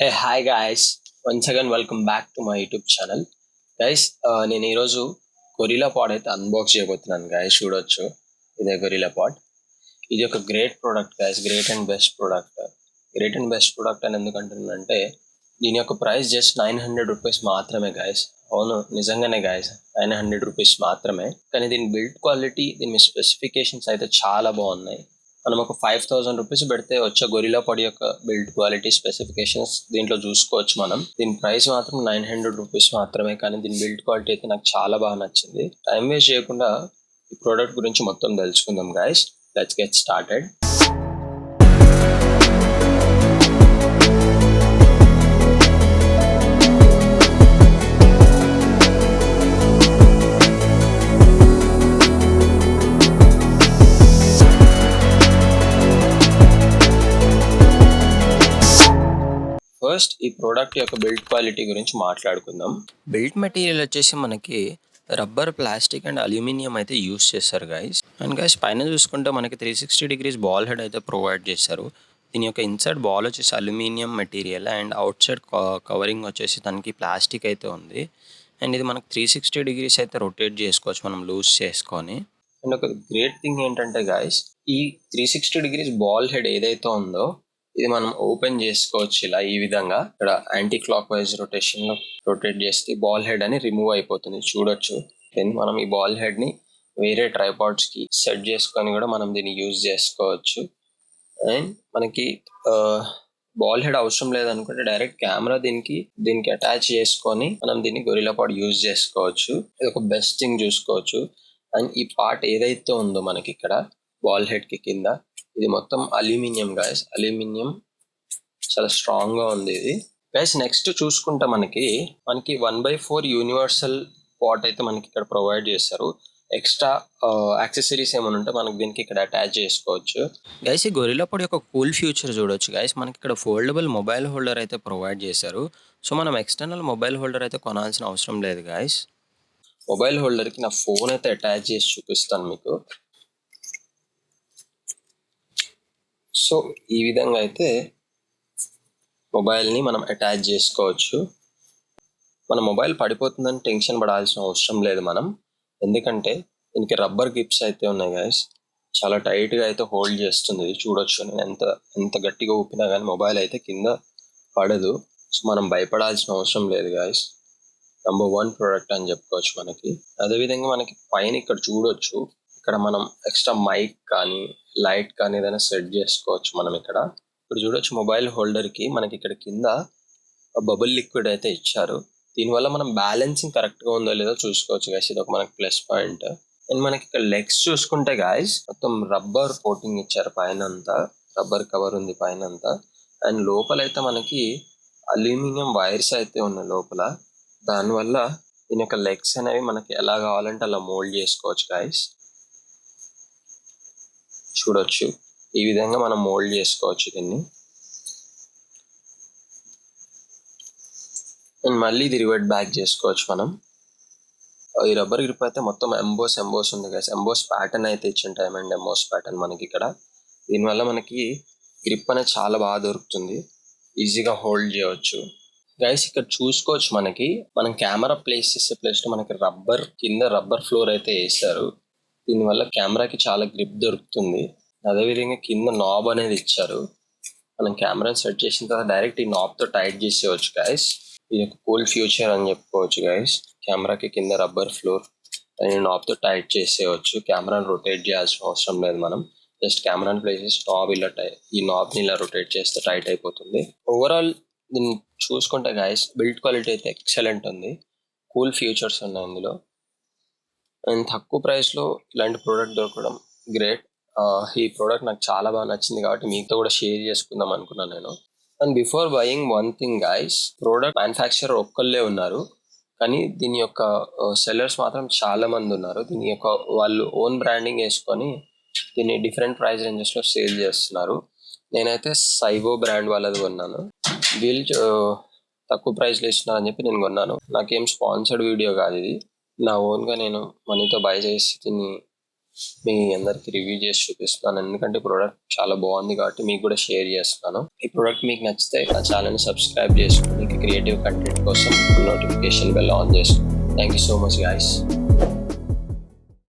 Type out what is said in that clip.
Hey, hi guys. Once again, welcome back to my YouTube channel guys. నేను ఈరోజు gorilla పాడ్ అయితే unbox చేయబోతున్నాను guys. చూడొచ్చు, ఇదే గొరిల్లా పాడ్. ఇది ఒక great product guys, great and best product. Great and best product అని ఎందుకు అంటున్నానంటే దీని యొక్క ప్రైస్ జస్ట్ 900 రూపీస్ మాత్రమే గైస్. అవును, నిజంగానే గైస్, 900 రూపీస్ మాత్రమే. కానీ దీని బిల్డ్ క్వాలిటీ, దీని స్పెసిఫికేషన్స్ అయితే చాలా బాగున్నాయి. మనం ఒక 5000 రూపీస్ పెడితే వచ్చే గొరిల్లా పాడ్ యొక్క బిల్డ్ క్వాలిటీ స్పెసిఫికేషన్స్ దీంట్లో చూసుకోవచ్చు మనం. దీని ప్రైస్ మాత్రం 900 రూపీస్ మాత్రమే, కానీ దీని బిల్డ్ క్వాలిటీ అయితే నాకు చాలా బాగా నచ్చింది. టైం వేస్ట్ చేయకుండా ఈ ప్రోడక్ట్ గురించి మొత్తం తెలుసుకుందాం guys. Let's get started. First ఈ ప్రోడక్ట్ యొక్క బిల్డ్ క్వాలిటీ గురించి మాట్లాడుకుందాం. బిల్డ్ మెటీరియల్ వచ్చేసి మనకి రబ్బర్, ప్లాస్టిక్ అండ్ అల్యూమినియం అయితే యూస్ చేస్తారు గైస్. అండ్ గైస్ పైన చూసుకుంటే మనకి 360 డిగ్రీస్ బాల్ హెడ్ అయితే ప్రొవైడ్ చేశారు. దీని యొక్క ఇన్సైడ్ బాల్ వచ్చేసి aluminium material and out side covering వచ్చేసి దానికి ప్లాస్టిక్ అయితే ఉంది. అండ్ ఇది మనకి 360 డిగ్రీస్ అయితే రొటేట్ చేసుకోవచ్చు మనం లూజ్ చేసుకొని. అండ్ ఒక గ్రేట్ థింగ్ ఏంటంటే గైస్, ఈ 360 డిగ్రీస్ బాల్ హెడ్ ఏదైతే ఉందో ఇది మనం ఓపెన్ చేసుకోవచ్చు ఇలా. ఈ విధంగా ఇక్కడ యాంటీ క్లాక్ వైజ్ రొటేషన్ లో రొటేట్ చేస్తే బాల్ హెడ్ అని రిమూవ్ అయిపోతుంది. చూడొచ్చు, దెన్ మనం ఈ బాల్ హెడ్ ని వేరే ట్రైపాడ్స్ కి సెట్ చేసుకొని కూడా మనం దీన్ని యూజ్ చేసుకోవచ్చు. అండ్ మనకి బాల్ హెడ్ అవసరం లేదనుకుంటే డైరెక్ట్ కెమెరా దీనికి అటాచ్ చేసుకొని మనం దీన్ని గొరిల్లా పాడ్ యూజ్ చేసుకోవచ్చు. ఇది ఒక బెస్ట్ థింగ్ చూసుకోవచ్చు. అండ్ ఈ పార్ట్ ఏదైతే ఉందో మనకి ఇక్కడ బాల్ హెడ్ కి కింద, ఇది మొత్తం అల్యూమినియం గైస్. అల్యూమినియం చాలా స్ట్రాంగ్ గా ఉంది ఇది గైస్. నెక్స్ట్ చూసుకుంటే మనకి 1/4 యూనివర్సల్ పాట్ అయితే మనకి ఇక్కడ ప్రొవైడ్ చేస్తారు. ఎక్స్ట్రా యాక్సెసరీస్ ఏమైనా ఉంటే మనకి దీనికి ఇక్కడ అటాచ్ చేసుకోవచ్చు గైస్. ఈ గొరిల్లా పాడ్ యొక్క కూల్ ఫ్యూచర్ చూడొచ్చు గైస్. మనకి ఇక్కడ ఫోల్డబుల్ మొబైల్ హోల్డర్ అయితే ప్రొవైడ్ చేశారు. సో మనం ఎక్స్టర్నల్ మొబైల్ హోల్డర్ అయితే కొనాల్సిన అవసరం లేదు గైస్. మొబైల్ హోల్డర్ కి నా ఫోన్ అయితే అటాచ్ చేసి చూపిస్తాను మీకు. సో ఈ విధంగా అయితే మొబైల్ని మనం అటాచ్ చేసుకోవచ్చు. మన మొబైల్ పడిపోతుందని టెన్షన్ పడాల్సిన అవసరం లేదు మనం, ఎందుకంటే దీనికి రబ్బర్ గ్రిప్స్ అయితే ఉన్నాయి గైస్. చాలా టైట్గా అయితే హోల్డ్ చేస్తుంది. చూడొచ్చు, నేను ఎంత గట్టిగా ఊపినా కానీ మొబైల్ అయితే కింద పడదు. సో మనం భయపడాల్సిన అవసరం లేదు గైస్. నంబర్ 1 ప్రోడక్ట్ అని చెప్పుకోవచ్చు మనకి. అదేవిధంగా మనకి పైన ఇక్కడ చూడొచ్చు, ఇక్కడ మనం ఎక్స్ట్రా మైక్ కానీ లైట్ కానీ ఏదైనా సెట్ చేసుకోవచ్చు మనం ఇక్కడ. ఇప్పుడు చూడొచ్చు, మొబైల్ హోల్డర్ కి మనకి ఇక్కడ కింద బబుల్ లిక్విడ్ అయితే ఇచ్చారు. దీనివల్ల మనం బ్యాలెన్సింగ్ కరెక్ట్ గా ఉందో లేదో చూసుకోవచ్చు గైస్. ఇది ఒక మనకి ప్లస్ పాయింట్. అండ్ మనకి ఇక్కడ లెగ్స్ చూసుకుంటే గైస్ మొత్తం రబ్బర్ కోటింగ్ ఇచ్చారు. పైన అంతా రబ్బర్ కవర్ ఉంది పైన అంతా. అండ్ లోపల అయితే మనకి అల్యూమినియం వైర్స్ అయితే ఉన్నాయి లోపల. దానివల్ల దీని యొక్క లెగ్స్ అనేవి మనకి ఎలా కావాలంటే అలా మోల్డ్ చేసుకోవచ్చు గైస్. చూడొచ్చు, ఈ విధంగా మనం మోల్డ్ చేసుకోవచ్చు దీన్ని. అండ్ మళ్ళీ ఇది రివర్ట్ బ్యాక్ చేసుకోవచ్చు మనం. ఈ రబ్బర్ గ్రిప్ అయితే మొత్తం ఎంబోస్ ఉంది గైస్. ఎంబోస్ ప్యాటర్న్ అయితే ఇచ్చిన డైమండ్ ఎంబోస్ ప్యాటర్న్ మనకి ఇక్కడ. దీనివల్ల మనకి గ్రిప్ అనేది చాలా బాగా దొరుకుతుంది, ఈజీగా హోల్డ్ చేయవచ్చు గైస్. ఇక్కడ చూసుకోవచ్చు, మనం కెమెరా ప్లేస్ చేసే ప్లేస్ లో మనకి కింద రబ్బర్ ఫ్లోర్ అయితే వేస్తారు. దీనివల్ల కెమెరాకి చాలా గ్రిప్ దొరుకుతుంది. అదేవిధంగా కింద నాబ్ అనేది ఇచ్చారు. మనం కెమెరాని సెట్ చేసిన తర్వాత డైరెక్ట్ ఈ నాబ్ తో టైట్ చేసేవచ్చు గైస్. ఇది ఒక కూల్ ఫ్యూచర్ అని చెప్పుకోవచ్చు గైస్. కెమెరాకి కింద రబ్బర్ ఫ్లోర్ అని నాబ్ తో టైట్ చేసేయచ్చు. కెమెరాని రొటేట్ చేయాల్సిన అవసరం లేదు మనం. జస్ట్ కెమెరాని ప్లేస్ చేసి నాబ్ ఇలా ఈ నాబ్ ని ఇలా రొటేట్ చేస్తే టైట్ అయిపోతుంది. ఓవరాల్ దీన్ని చూసుకుంటే గైస్ బిల్డ్ క్వాలిటీ అయితే ఎక్సలెంట్ ఉంది. కూల్ ఫ్యూచర్స్ ఉన్నాయి ఇందులో. అండ్ తక్కువ ప్రైస్ లో ఇలాంటి ప్రోడక్ట్ దొరకడం గ్రేట్. ఈ ప్రోడక్ట్ నాకు చాలా బాగా నచ్చింది కాబట్టి మీతో కూడా షేర్ చేసుకుందాం అనుకున్నాను నేను. And before buying one thing guys, product manufacturer ఒక్కళ్ళే ఉన్నారు, కానీ దీని యొక్క సెల్లర్స్ మాత్రం చాలా మంది ఉన్నారు. దీని యొక్క వాళ్ళు ఓన్ బ్రాండింగ్ వేసుకొని దీన్ని డిఫరెంట్ ప్రైస్ రేంజెస్ లో సేల్ చేస్తున్నారు. నేనైతే సైవో బ్రాండ్ వాళ్ళది కొన్నాను. వీళ్ళు తక్కువ ప్రైస్లో ఇస్తున్నారని చెప్పి నేను కొన్నాను. నాకేం స్పాన్సర్డ్ వీడియో కాదు ఇది, నా ఓన్గా నేను మనీతో బై చేసి దీన్ని మీ అందరికి రివ్యూ చేసి చూపిస్తున్నాను, ఎందుకంటే ప్రోడక్ట్ చాలా బాగుంది కాబట్టి మీకు కూడా షేర్ చేస్తున్నాను. ఈ ప్రోడక్ట్ మీకు నచ్చితే నా ఛానల్ని సబ్స్క్రైబ్ చేసుకుని క్రియేటివ్ కంటెంట్ కోసం నోటిఫికేషన్ బెల్ ఆన్ చేసుకోండి. Thank you so much guys.